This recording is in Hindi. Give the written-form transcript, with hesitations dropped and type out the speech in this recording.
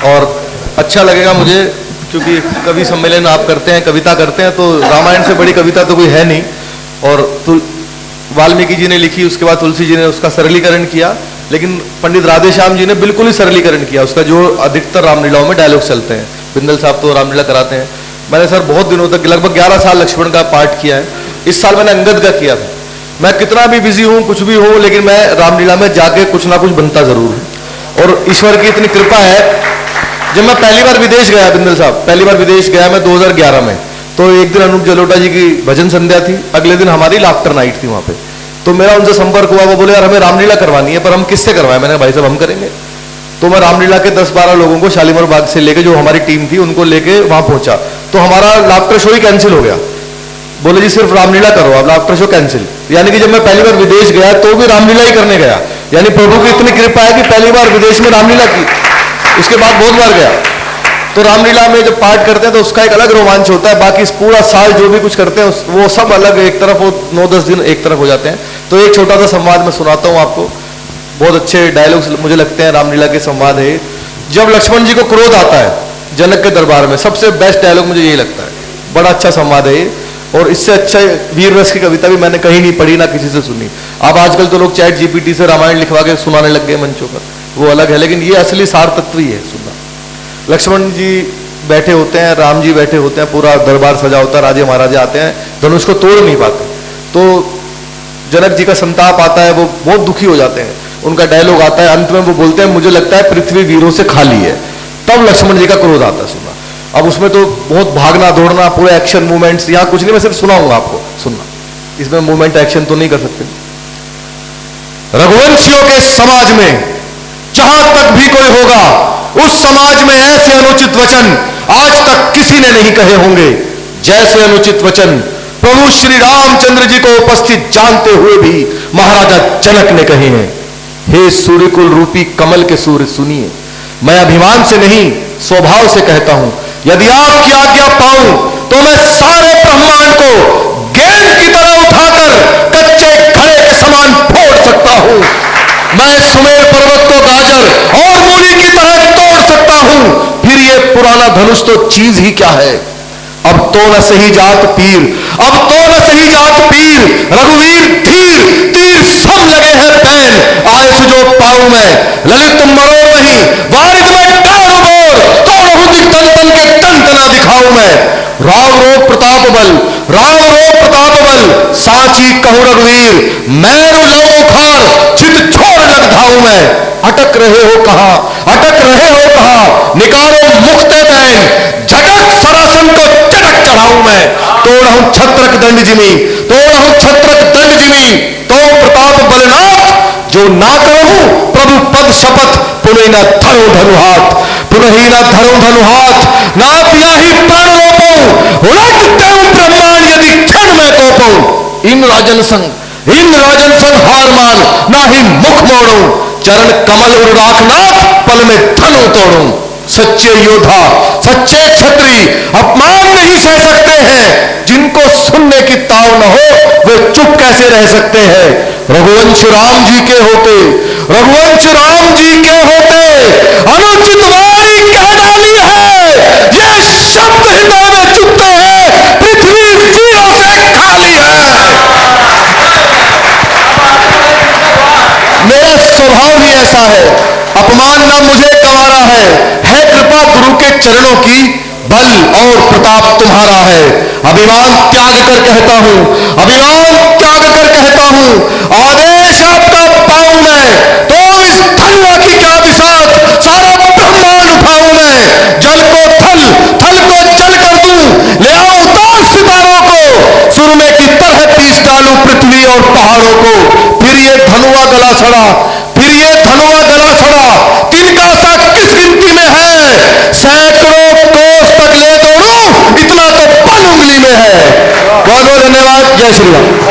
और अच्छा लगेगा मुझे, क्योंकि कवि सम्मेलन आप करते हैं, कविता करते हैं, तो रामायण से बड़ी कविता तो कोई है नहीं। और वाल्मीकि जी ने लिखी, उसके बाद तुलसी जी ने उसका सरलीकरण किया, लेकिन पंडित राधेश्याम जी ने बिल्कुल ही सरलीकरण किया उसका, जो अधिकतर रामलीलाओं में डायलॉग चलते हैं। बिंदल साहब तो रामलीला कराते हैं। मैंने सर बहुत दिनों तक, लगभग 11 साल लक्ष्मण का पाठ किया है। इस साल मैंने अंगद का किया था। मैं कितना भी बिजी हूँ, कुछ भी हो, लेकिन मैं रामलीला में जाके कुछ ना कुछ बनता जरूर है। और ईश्वर की इतनी कृपा है, जब मैं पहली बार विदेश गया, बिंदल साहब पहली बार विदेश गया मैं 2011 में, तो एक दिन अनूप जलोटा जी की भजन संध्या थी, अगले दिन हमारी लाफ्टर नाइट थी वहां पे। तो मेरा उनसे संपर्क हुआ, वो बोले यार हमें रामलीला करवानी है, पर हम किससे करवाएं? मैंने भाई साहब हम करेंगे। तो मैं रामलीला के 10-12 लोगों को शालीमार बाग से लेके, जो हमारी टीम थी, उनको लेके वहां पहुंचा। तो हमारा लाफ्टर शो ही कैंसिल हो गया। बोले जी सिर्फ रामलीला करो, अब लाफ्टर शो कैंसिल। यानी कि जब मैं पहली बार विदेश गया तो भी रामलीला ही करने गया। यानी प्रभु की इतनी कृपा है कि पहली बार विदेश में रामलीला की, उसके बाद बहुत बार गया। तो रामलीला में जब पाठ करते हैं तो उसका एक अलग रोमांच होता है। बाकी पूरा साल जो भी कुछ करते हैं वो सब अलग, एक तरफ वो 9-10 दिन एक तरफ हो जाते हैं। तो एक छोटा सा संवाद मैं सुनाता हूँ आपको। बहुत अच्छे डायलॉग्स मुझे लगते हैं रामलीला के संवाद है। जब लक्ष्मण जी को क्रोध आता है जनक के दरबार में, सबसे बेस्ट डायलॉग मुझे यही लगता है। बड़ा अच्छा संवाद है, और इससे अच्छा वीर रस की कविता भी मैंने कहीं नहीं पढ़ी, ना किसी से सुनी। अब आजकल तो लोग चैट जीपीटी से रामायण लिखवा के सुनाने लग गए मंचों पर, वो अलग है, लेकिन ये असली सार तत्व ही है सुनना। लक्ष्मण जी बैठे होते हैं, राम जी बैठे होते हैं, पूरा दरबार सजा होता है, राजे महाराजे आते हैं, धनुष को तोड़ नहीं पाते। तो जनक जी का संताप आता है, वो बहुत दुखी हो जाते हैं। उनका डायलॉग आता है, अंत में वो बोलते हैं मुझे लगता है पृथ्वी वीरों से खाली है। तब लक्ष्मण जी का क्रोध आता है, सुना। अब उसमें तो बहुत भागना दौड़ना, पूरे एक्शन मूवमेंट्स, यहाँ कुछ नहीं, मैं सिर्फ सुनाऊंगा आपको, सुनना। इसमें मूवमेंट एक्शन तो नहीं कर सकते। रघुवंशियों के समाज में जहां तक भी कोई होगा, उस समाज में ऐसे अनुचित वचन आज तक किसी ने नहीं कहे होंगे जैसे अनुचित वचन प्रभु श्री रामचंद्र जी को उपस्थित जानते हुए भी महाराजा जनक ने कहे हैं। हे सूर्यकुल रूपी कमल के सूर्य सुनिए, मैं अभिमान से नहीं स्वभाव से कहता हूं, यदि आपकी आज्ञा पाऊं तो मैं सारे ब्रह्मांड को गेंद की तरह उठाकर कच्चे घड़े के समान फोड़ सकता हूं। मैं सुमेर पर्वत को गाजर और मूली की तरह तोड़ सकता हूं। फिर ये पुराना धनुष तो चीज ही क्या है। अब तो न सही जात पीर, अब तो न सही जात पीर, रघुवीर धीर, तीर सब लगे हैं पैन, आए सुजो पाऊं मैं, ललित मरोड़ नहीं, वारिद में डाल बोर, तोड़ दिख तन तन के तन तना दिखाऊं मैं। राम रो प्रताप बल, राम रो प्रताप बल, साची कहूं रघुवीर, मैं लो उखाड़, चित छोड़ लग धाऊं मैं। अटक रहे हो कहां, अटक रहे हो कहां, निकालो मुक्ते बैन, झटक सरासन को झटक चढ़ाऊं मैं। तोड़हूं छत्रक दंड जिमी, तोड़हूं छत्रक दंड जिमी, तो प्रताप बलनाथ जो ना करूं प्रभु पद शपथ, पुनः न धरो धनु हाथ, पुनः ही न धरो धनु हाथ, ना पिया ही प्राण रोपऊं, रट देऊं ब्रह्मांड यदि क्षण में कोपऊं। इन राजन संग हार मान, ना ही मुख मोड़ूं, चरण कमल उर्राखनाथ, पल में धनु तोड़ूं। सच्चे योद्धा, सच्चे क्षत्रिय अपमान नहीं सह सकते हैं, जिनको सुनने की ताव न हो वे चुप कैसे रह सकते हैं। रघुवंश राम जी के होते, रघुवंश राम जी के होते, अनुचित वाणी कह डाली है, ये शब्द हृदय में चुभते हैं, पृथ्वी वीरों से खाली है। मेरा स्वभाव ही ऐसा है, अपमान न मुझे गंवारा है कृपा गुरु के चरणों की, बल और प्रताप तुम्हारा है। अभिमान त्याग कर कहता हूं, अभिमान त्याग कर कहता हूं, आदेश आपका पाऊं मैं, तो इस धनुआ की क्या बिसात, सारा ब्रह्मांड उठाऊं मैं। जल को थल, थल को जल कर दूं, ले आओ 10 सितारों को, सुरमे की तरह पीस डालूं पृथ्वी और पहाड़ों को। फिर ये धनुआ गला सड़ा, फिर ये धनुआ गला सड़ा, तिनका सा किस गिनती में है, सैकड़ों कोस तक ले दौड़ूं, इतना तो बल उंगली में है। बहुत बहुत धन्यवाद। जय श्री राम।